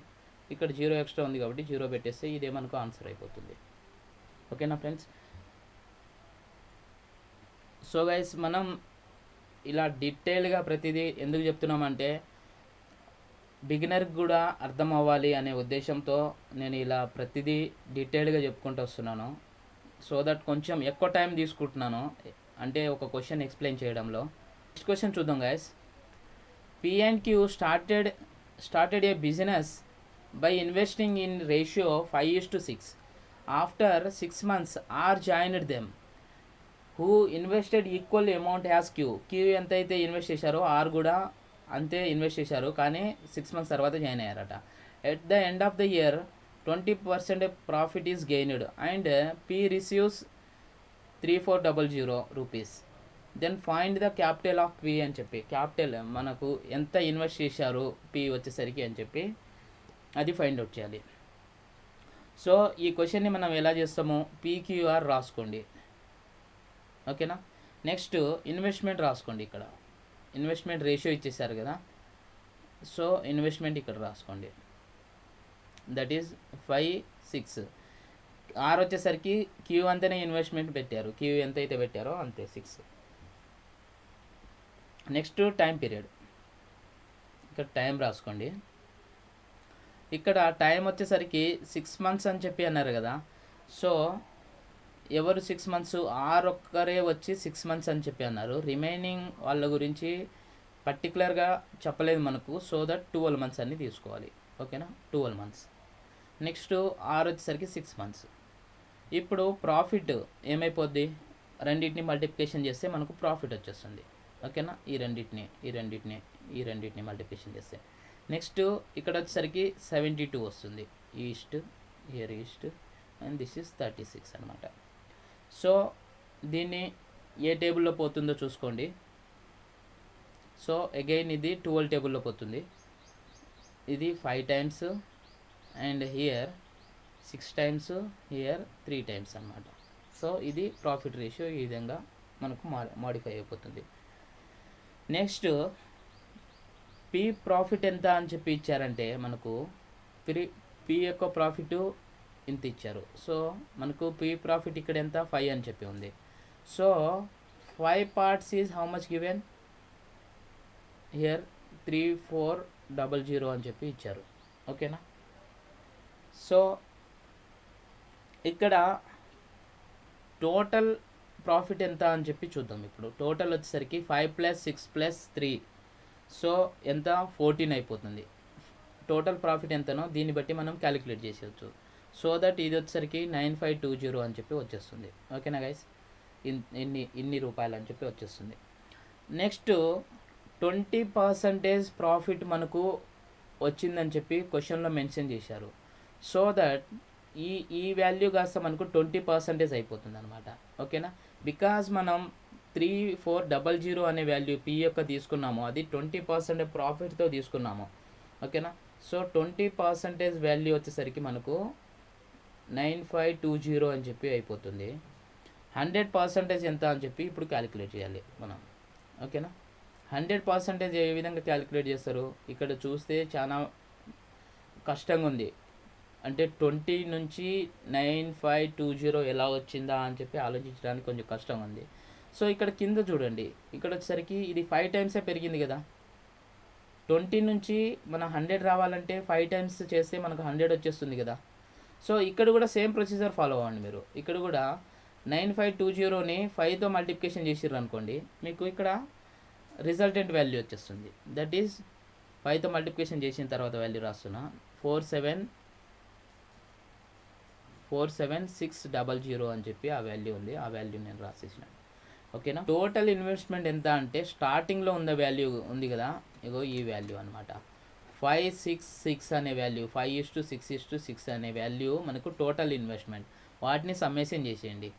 ఇక్కడ 0 ఎక్స్ట్రా ఉంది కాబట్టి 0 పెట్టేస్తే ఇదే మనకు ఆన్సర్ అయిపోతుంది. ఓకేనా ఫ్రెండ్స్? సో గైస్, మనం ఇలా డీటెయిల్గా ప్రతిదీ ఎందుకు చెప్తున్నామంటే బిగినర్కి కూడా అర్థం అవ్వాలి అనే ఉద్దేశంతో నేను ఇలా ప్రతిదీ డీటెయిల్గా చెప్పుకుంటూ వస్తున్నాను. సో దట్ కొంచెం ఎక్కువ టైం తీసుకుంటున్నాను అంటే ఒక క్వశ్చన్ ఎక్స్ప్లెయిన్ చేయడంలో. నెక్స్ట్ క్వశ్చన్ చూద్దాం guys. P&Q started a business by investing in ratio 5:6. After 6 months, R joined them, who invested equal amount as Q. Q ఎంత అయితే ఇన్వెస్ట్ చేశారో R కూడా అంతే ఇన్వెస్ట్ చేశారు, కానీ 6 months తర్వాత జాయిన్ అయ్యారట. At the end of the year 20% profit is gained and P receives 3400 rupees. Then find the capital of P అని చెప్పి, క్యాపిటల్ మనకు ఎంత ఇన్వెస్ట్ చేశారు P వచ్చేసరికి అని చెప్పి అది ఫైండ్ అవుట్ చేయాలి. సో ఈ క్వశ్చన్ని మనం ఎలా చేస్తాము, PQR రాసుకోండి. ఓకేనా? నెక్స్ట్ ఇన్వెస్ట్మెంట్ రాసుకోండి. ఇక్కడ ఇన్వెస్ట్మెంట్ రేషియో ఇచ్చేసారు కదా, సో ఇన్వెస్ట్మెంట్ ఇక్కడ రాసుకోండి. That is 5, 6. R వచ్చేసరికి Q అంతనే ఇన్వెస్ట్మెంట్ పెట్టారు, Q ఎంత అయితే పెట్టారో అంతే 6. నెక్స్ట్ టైం పీరియడ్, ఇక్కడ టైం రాసుకోండి. ఇక్కడ టైం వచ్చేసరికి 6 months అని చెప్పి అన్నారు కదా, సో ఎవరు 6 months, R ఒక్కరే వచ్చి 6 months అని చెప్పి అన్నారు. రిమైనింగ్ వాళ్ళ గురించి పర్టికులర్గా చెప్పలేదు మనకు, సో దట్ 12 months అని తీసుకోవాలి. ఓకేనా? 12 months. నెక్స్ట్ R వచ్చేసరికి 6 months. ఇప్పుడు ప్రాఫిట్ ఏమైపోద్ది, రెండింటిని మల్టిప్లికేషన్ చేస్తే మనకు ప్రాఫిట్ వచ్చేస్తుంది. ఓకేనా? ఈ రెండింటిని మల్టిప్లికేషన్ చేస్తే నెక్స్ట్ ఇక్కడ వచ్చేసరికి 72 వస్తుంది. ఈస్ట్ అండ్ దిస్ ఈస్ 36 అనమాట. సో దీన్ని ఏ టేబుల్లో పోతుందో చూసుకోండి. సో అగైన్ ఇది 12 టేబుల్లో పోతుంది. ఇది 5 times and here 6 times, here 3 times అనమాట. సో ఇది ప్రాఫిట్ రేషియో ఈ విధంగా మనకు మాడిఫై అయిపోతుంది. నెక్స్ట్ P ప్రాఫిట్ ఎంత అని చెప్పి ఇచ్చారంటే మనకు P యొక్క ప్రాఫిట్ ఇంత ఇచ్చారు. సో మనకు P ప్రాఫిట్ ఇక్కడ ఎంత 5 అని చెప్పి ఉంది. So 5 parts is how much given here 3400 అని చెప్పి ఇచ్చారు. ఓకేనా? సో ఇక్కడ టోటల్ ప్రాఫిట్ ఎంత అని చెప్పి చూద్దాం. ఇప్పుడు టోటల్ వచ్చేసరికి 5 + 6 + 3, సో ఎంత 14 అయిపోతుంది. టోటల్ ప్రాఫిట్ ఎంతనో దీన్ని బట్టి మనం క్యాలిక్యులేట్ చేసేయచ్చు. సో దట్ ఇది వచ్చేసరికి 9520 అని చెప్పి వచ్చేస్తుంది. ఓకేనా గైస్? ఇన్ని రూపాయలు అని చెప్పి వచ్చేస్తుంది. నెక్స్ట్ 20% ప్రాఫిట్ మనకు వచ్చిందని చెప్పి క్వశ్చన్లో మెన్షన్ చేశారు. సో దట్ ఈ వాల్యూ కాస్త మనకు 20% అయిపోతుంది అనమాట. ఓకేనా? బికాజ్ మనం 3400 అనే వాల్యూ P యొక్క తీసుకున్నాము, అది 20% ప్రాఫిట్తో తీసుకున్నాము. ఓకేనా? సో 20% వాల్యూ వచ్చేసరికి మనకు 9520 అని చెప్పి అయిపోతుంది. 100% ఎంత అని చెప్పి ఇప్పుడు క్యాలిక్యులేట్ చేయాలి మనం. ఓకేనా? 100% ఏ విధంగా క్యాలిక్యులేట్ చేస్తారు, ఇక్కడ చూస్తే చాలా కష్టంగా ఉంది. అంటే 20 నుంచి 9520 ఎలా వచ్చిందా అని చెప్పి ఆలోచించడానికి కొంచెం కష్టంగా ఉంది. సో ఇక్కడ కింద చూడండి, ఇక్కడ వచ్చేసరికి ఇది 5 times పెరిగింది కదా. 20 నుంచి మన 100 రావాలంటే 5 times చేస్తే మనకు 100 వచ్చేస్తుంది కదా. సో ఇక్కడ కూడా సేమ్ ప్రొసీజర్ ఫాలో అవ్వండి మీరు. ఇక్కడ కూడా 9520ని 5తో మల్టిప్లికేషన్ చేసిర్రు అనుకోండి, మీకు ఇక్కడ రిజల్టెంట్ వాల్యూ వచ్చేస్తుంది. దట్ ఈజ్ 5తో మల్టిప్లికేషన్ చేసిన తర్వాత వాల్యూ రాస్తున్నా 47600 అని చెప్పి ఆ వాల్యూ ఉంది, ఆ వాల్యూ నేను రాసేసిన. ఓకేనా? టోటల్ ఇన్వెస్ట్మెంట్ ఎంత అంటే స్టార్టింగ్లో ఉన్న వాల్యూ ఉంది కదా, ఇగో ఈ వాల్యూ అనమాట. 566 అనే వాల్యూ, 5:6:6 అనే వాల్యూ మనకు టోటల్ ఇన్వెస్ట్మెంట్. వాటిని సమ్మేషన్ చేసేయండి.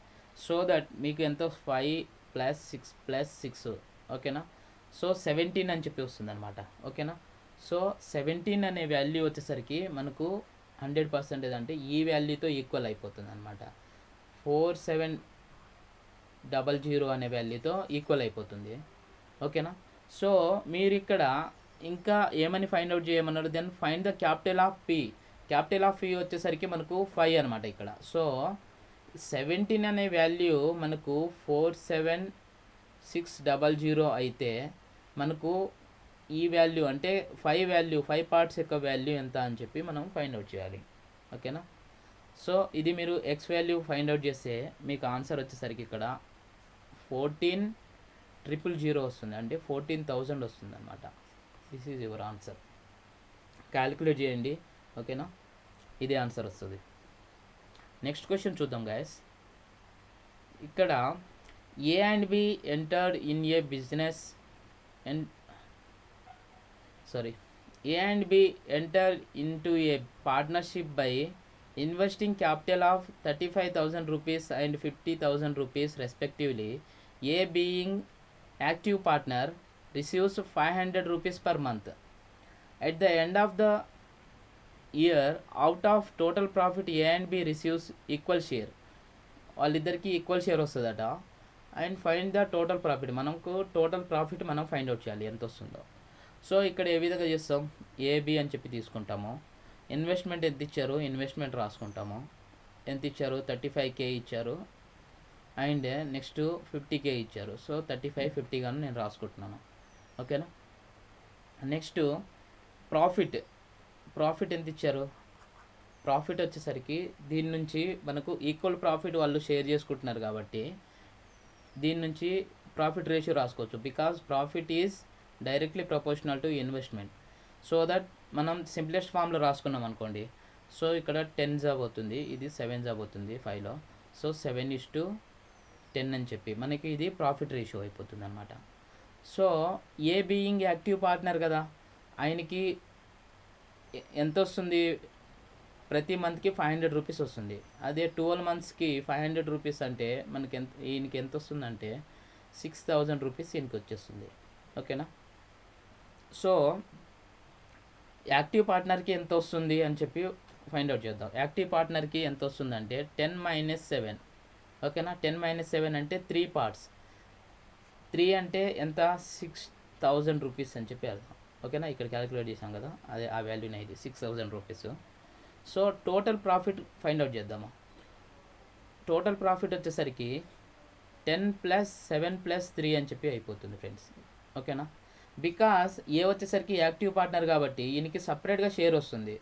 సో దట్ మీకు ఎంతో 5 + 6 + 6. ఓకేనా? సో 17 అని చెప్పి వస్తుంది అనమాట. ఓకేనా? సో 17 అనే వాల్యూ వచ్చేసరికి మనకు 100% అంటే ఈ వాల్యూతో ఈక్వల్ అయిపోతుంది అనమాట. 4700 అనే వాల్యూతో ఈక్వల్ అయిపోతుంది. ఓకేనా? సో మీరు ఇక్కడ ఇంకా ఏమని ఫైండ్ అవుట్ చేయమన్నారు, then find the capital of P. Capital of ఈ వచ్చేసరికి మనకు 5 అనమాట ఇక్కడ. సో 17 అనే వాల్యూ మనకు 47600 అయితే మనకు ఈ వాల్యూ అంటే 5 పార్ట్స్ యొక్క వాల్యూ ఎంత అని చెప్పి మనం ఫైండ్ అవుట్ చేయాలి. ఓకేనా. సో ఇది మీరు ఎక్స్ వాల్యూ ఫైండ్ అవుట్ చేస్తే మీకు ఆన్సర్ వచ్చేసరికి ఇక్కడ 14000 వస్తుంది, అంటే 14000 వస్తుంది అనమాట. This is your answer. Calculate చేయండి. ఓకేనా, ఇదే ఆన్సర్ వస్తుంది. నెక్స్ట్ క్వశ్చన్ చూద్దాం గైస్. ఇక్కడ ఏ and B entered in a business and A and B enter into a partnership by investing capital of 35,000 rupees and 50,000 rupees respectively. A being active partner receives 500 rupees per month. At the end of the year, out of total profit A and B receives equal share. వాళ్ళిద్దరికి equal share వస్తుందట. And find the total profit. మనకు total profit మనం find out చేయాలి ఎంత వస్తుందో. So ఇక్కడ ఏ విధంగా చేస్తాం, ఏబి అని చెప్పి తీసుకుంటాము. ఇన్వెస్ట్మెంట్ ఎంత ఇచ్చారు, ఇన్వెస్ట్మెంట్ రాసుకుంటాము. ఎంత ఇచ్చారు, 35K ఇచ్చారు. అండ్ నెక్స్ట్ 50K ఇచ్చారు. సో 35, 50 కానీ నేను రాసుకుంటున్నాను. ఓకేనా. నెక్స్ట్ ప్రాఫిట్ ఎంత ఇచ్చారు, ప్రాఫిట్ వచ్చేసరికి దీని నుంచి మనకు ఈక్వల్ ప్రాఫిట్ వాళ్ళు షేర్ చేసుకుంటున్నారు కాబట్టి దీని నుంచి ప్రాఫిట్ రేషియో రాసుకోవచ్చు. Because profit is directly proportional to investment. So that మనం సింప్లెస్ట్ ఫామ్లో రాసుకున్నాం అనుకోండి. సో ఇక్కడ 10 జాబ్ అవుతుంది, ఇది 7 జాబ్ అవుతుంది 5లో. సో 7:10 అని చెప్పి మనకి ఇది ప్రాఫిట్ రేషియో అయిపోతుంది అనమాట. సో ఏ బీయింగ్ యాక్టివ్ పార్ట్నర్ కదా, ఆయనకి ఎంత వస్తుంది, ప్రతి మంత్కి 500 రూపీస్ వస్తుంది. అదే 12 మంత్స్కి 500 రూపీస్ అంటే మనకి ఈయనకి ఎంత వస్తుందంటే 6000 రూపీస్ ఈయనకి వచ్చేస్తుంది. ఓకేనా. సో యాక్టివ్ పార్ట్నర్కి ఎంత వస్తుంది అని చెప్పి ఫైండ్ అవుట్ చేద్దాం. యాక్టివ్ పార్ట్నర్కి ఎంత వస్తుందంటే 10 - 7. ఓకేనా. 10 - 7 అంటే 3 పార్ట్స్. 3 అంటే ఎంత, 6000 రూపీస్ అని చెప్పి అర్థం. ఓకేనా. ఇక్కడ క్యాలిక్యులేట్ చేసాం కదా, అదే ఆ వాల్యూనే ఇది 6000 rupees. So total profit find out చేద్దాము. టోటల్ ప్రాఫిట్ వచ్చేసరికి 10 + 7 + 3 అని చెప్పి అయిపోతుంది ఫ్రెండ్స్. ఓకేనా. బికాస్ ఏ వచ్చేసరికి యాక్టివ్ పార్ట్నర్ కాబట్టి ఈయనకి సపరేట్గా షేర్ వస్తుంది.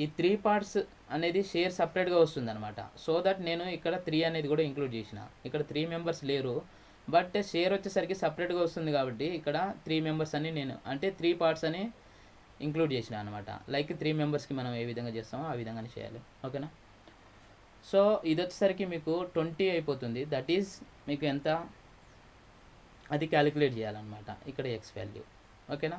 ఈ 3 పార్ట్స్ అనేది షేర్ సపరేట్గా వస్తుంది అనమాట. సో దట్ నేను ఇక్కడ 3 అనేది కూడా ఇంక్లూడ్ చేసిన. ఇక్కడ 3 మెంబర్స్ లేరు, బట్ షేర్ వచ్చేసరికి సపరేట్గా వస్తుంది కాబట్టి ఇక్కడ 3 మెంబర్స్ అని నేను అంటే 3 పార్ట్స్ అని ఇంక్లూడ్ చేసిన అనమాట. లైక్ 3 మెంబర్స్కి మనం ఏ విధంగా చేస్తామో ఆ విధంగానే చేయాలి. ఓకేనా. సో ఇది వచ్చేసరికి మీకు 20 అయిపోతుంది. దట్ ఈజ్ మీకు ఎంత, అది క్యాలిక్యులేట్ చేయాలన్నమాట ఇక్కడ ఎక్స్ వాల్యూ. ఓకేనా.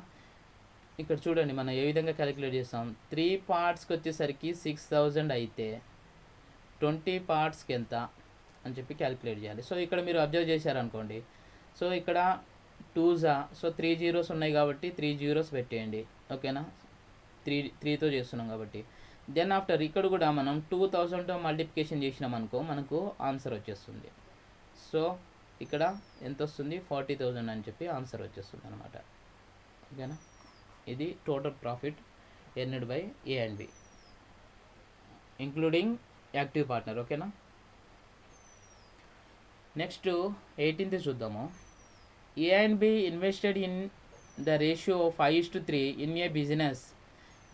ఇక్కడ చూడండి మనం ఏ విధంగా క్యాలిక్యులేట్ చేస్తాం. 3 పార్ట్స్కి వచ్చేసరికి 6000 అయితే 20 పార్ట్స్కి ఎంత అని చెప్పి క్యాలిక్యులేట్ చేయాలి. సో ఇక్కడ మీరు అబ్జర్వ్ చేశారనుకోండి. సో ఇక్కడ 2 సో 3 జీరోస్ ఉన్నాయి కాబట్టి 3 జీరోస్ పెట్టేయండి. ఓకేనా. 3తో చేస్తున్నాం కాబట్టి. దెన్ ఆఫ్టర్ ఇక్కడ కూడా మనం 2000తో మల్టిప్లికేషన్ చేసినాం అనుకో, మనకు ఆన్సర్ వచ్చేస్తుంది. సో ఇక్కడ ఎంత వస్తుంది, 40000 అని చెప్పి ఆన్సర్ వచ్చేస్తుంది అనమాట. ఓకేనా. ఇది total profit earned by A and B including active partner. ఓకేనా. నెక్స్ట్ 18th చూద్దాము. A and B invested in the ratio 5:3 in a business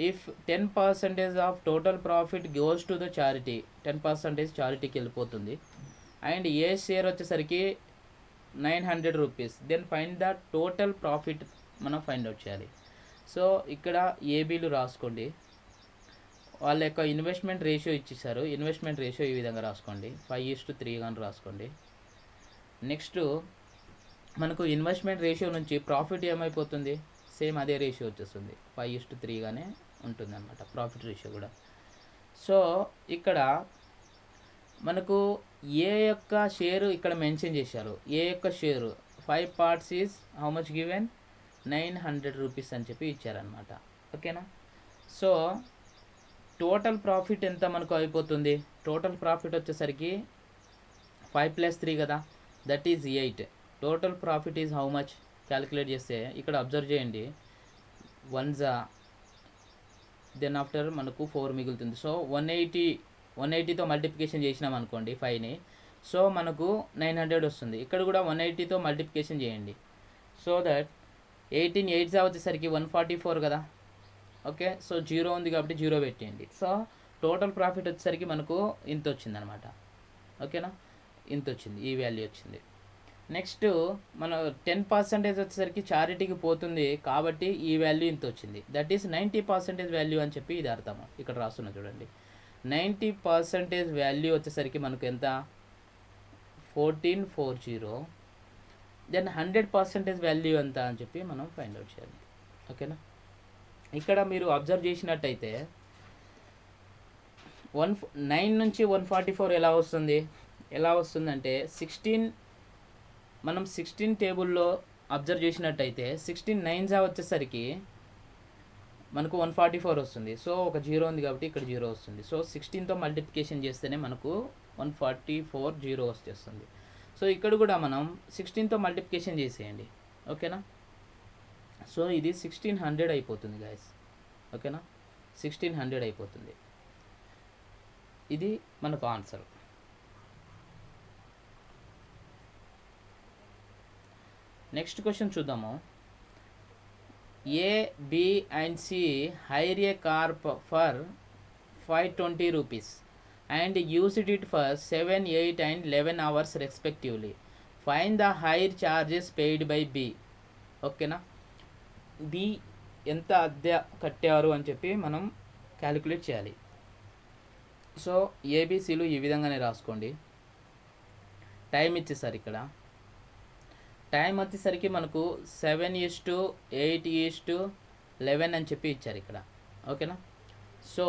if 10% of total profit goes to the charity. 10% చారిటీకి వెళ్ళిపోతుంది. And A share వచ్చేసరికి 900 rupees. Then find the total profit మనం find out చేయాలి. So ఇక్కడ ఏబీలు రాసుకోండి. వాళ్ళ యొక్క ఇన్వెస్ట్మెంట్ రేషియో ఇచ్చేసారు. ఇన్వెస్ట్మెంట్ రేషియో ఈ విధంగా రాసుకోండి, 5:3 కానీ రాసుకోండి. నెక్స్ట్ మనకు ఇన్వెస్ట్మెంట్ రేషియో నుంచి ప్రాఫిట్ ఏమైపోతుంది, సేమ్ అదే రేషియో వచ్చేస్తుంది, 5:3 గానే ఉంటుంది అన్నమాట ప్రాఫిట్ రేషియో కూడా. సో ఇక్కడ మనకు ఏ యొక్క షేరు ఇక్కడ మెన్షన్ చేశారు. ఏ యొక్క share 5 parts is how much given, 900 rupees అని చెప్పి ఇచ్చారనమాట. ఓకేనా. సో టోటల్ ప్రాఫిట్ ఎంత మనకు అయిపోతుంది, టోటల్ ప్రాఫిట్ వచ్చేసరికి 5 + 3 కదా, that is 8. Total profit is how much calculate చేస్తే ఇక్కడ అబ్జర్వ్ చేయండి, 1 దెన్ ఆఫ్టర్ మనకు 4 మిగులుతుంది. సో 180తో మల్టిప్లికేషన్ చేసినాం అనుకోండి 5ని, సో మనకు 900 వస్తుంది. ఇక్కడ కూడా 180తో మల్టిప్లికేషన్ చేయండి. సో దట్ 18 8 వచ్చేసరికి 144 కదా. ఓకే, సో 0 ఉంది కాబట్టి 0 పెట్టేయండి. సో టోటల్ ప్రాఫిట్ వచ్చేసరికి మనకు ఇంత వచ్చింది అనమాట. ఓకేనా, ఇంత వచ్చింది, ఈ వాల్యూ వచ్చింది. నెక్స్ట్ మన 10% వచ్చేసరికి చారిటీకి పోతుంది కాబట్టి ఈ వాల్యూ ఇంత వచ్చింది. దట్ ఈస్ 90% వాల్యూ అని చెప్పి ఇది అర్థము. ఇక్కడ రాస్తున్నా చూడండి, 90% వాల్యూ వచ్చేసరికి మనకు ఎంత, 1440. దెన్ 100% వాల్యూ ఎంత అని చెప్పి మనం ఫైండ్ అవుట్ చేయాలి. ఓకేనా, ఇక్కడ మీరు అబ్జర్వ్ చేసినట్టయితే 9 నుంచి 144 ఎలా వస్తుందంటే 16, మనం 16 టేబుల్లో అబ్జర్వ్ చేసినట్టయితే 16 9 వచ్చేసరికి మనకు 144 వస్తుంది. సో ఒక 0 ఉంది కాబట్టి ఇక్కడ 0 వస్తుంది. సో 16తో మల్టిప్లికేషన్ చేస్తేనే మనకు 144 0 వచ్చేస్తుంది. సో ఇక్కడ కూడా మనం 16తో మల్టిప్లికేషన్ చేసేయండి. ఓకేనా, సో ఇది 1600 అయిపోతుంది గాయస్. ఓకేనా, 1600 అయిపోతుంది. ఇది మనకు ఆన్సర్. నెక్స్ట్ క్వశ్చన్ చూద్దాము. A, B and C hire a car for 520 rupees and used it for 7, 8 and 11 hours respectively. Find the hire charges paid by B. ఓకేనా, బి ఎంత అద్దె కట్టారు అని చెప్పి మనం క్యాలిక్యులేట్ చేయాలి. సో ఏబిసిలు ఈ విధంగానే రాసుకోండి. టైం ఇచ్చేసరికి ఇక్కడ టైం వచ్చేసరికి మనకు 7:8:11 అని చెప్పి ఇచ్చారు ఇక్కడ. ఓకేనా, సో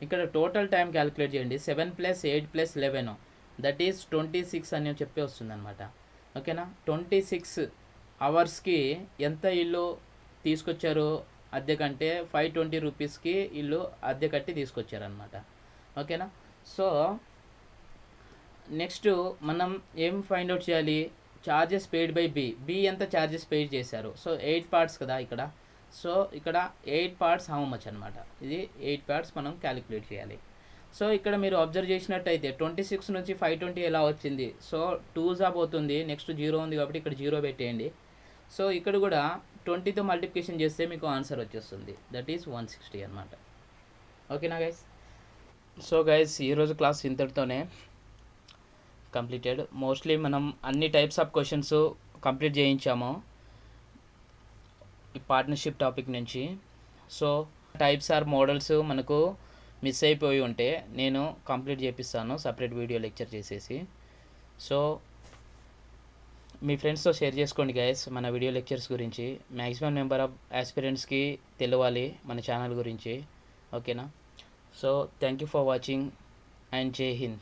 ఇక్కడ టోటల్ టైం క్యాలిక్యులేట్ చేయండి. 7 + 8 + 11 దట్ ఈస్ 26 అని చెప్పి వస్తుంది అనమాట. ఓకేనా, 26 అవర్స్కి ఎంత ఇల్లు తీసుకొచ్చారు అద్దె కంటే 520 రూపీస్కి ఇల్లు అద్దె కట్టి తీసుకొచ్చారనమాట. ఓకేనా, సో నెక్స్ట్ మనం ఏం ఫైండ్ అవుట్ చేయాలి, చార్జెస్ పెయిడ్ బై బి ఎంత చార్జెస్ పెయిడ్ చేశారు. సో 8 పార్ట్స్ కదా ఇక్కడ. సో ఇక్కడ 8 పార్ట్స్ హౌ మచ్ అనమాట. ఇది 8 పార్ట్స్ మనం క్యాలిక్యులేట్ చేయాలి. సో ఇక్కడ మీరు అబ్జర్వ్ చేసినట్టయితే 26 నుంచి 520 ఎలా వచ్చింది. సో 2 పోతుంది, నెక్స్ట్ 0 ఉంది కాబట్టి ఇక్కడ 0 పెట్టేయండి. సో ఇక్కడ కూడా 20తో మల్టిప్లికేషన్ చేస్తే మీకు ఆన్సర్ వచ్చేస్తుంది. దట్ ఈస్ 160 అనమాట. ఓకేనా గైస్. సో గైస్ ఈరోజు క్లాస్ ఇంతటితోనే కంప్లీటెడ్. మోస్ట్లీ మనం అన్ని టైప్స్ ఆఫ్ క్వశ్చన్స్ కంప్లీట్ చేయించాము ఈ పార్ట్నర్షిప్ టాపిక్ నుంచి. సో టైప్స్ ఆర్ మోడల్స్ మనకు మిస్ అయిపోయి ఉంటే నేను కంప్లీట్ చేపిస్తాను సపరేట్ వీడియో లెక్చర్ చేసేసి. సో మీ ఫ్రెండ్స్తో షేర్ చేసుకోండి గైస్ మన వీడియో లెక్చర్స్ గురించి. మ్యాక్సిమం నెంబర్ ఆఫ్ ఆస్పిరెంట్స్కి తెలియాలి మన ఛానల్ గురించి. ఓకేనా, so thank you for watching and జై హింద్.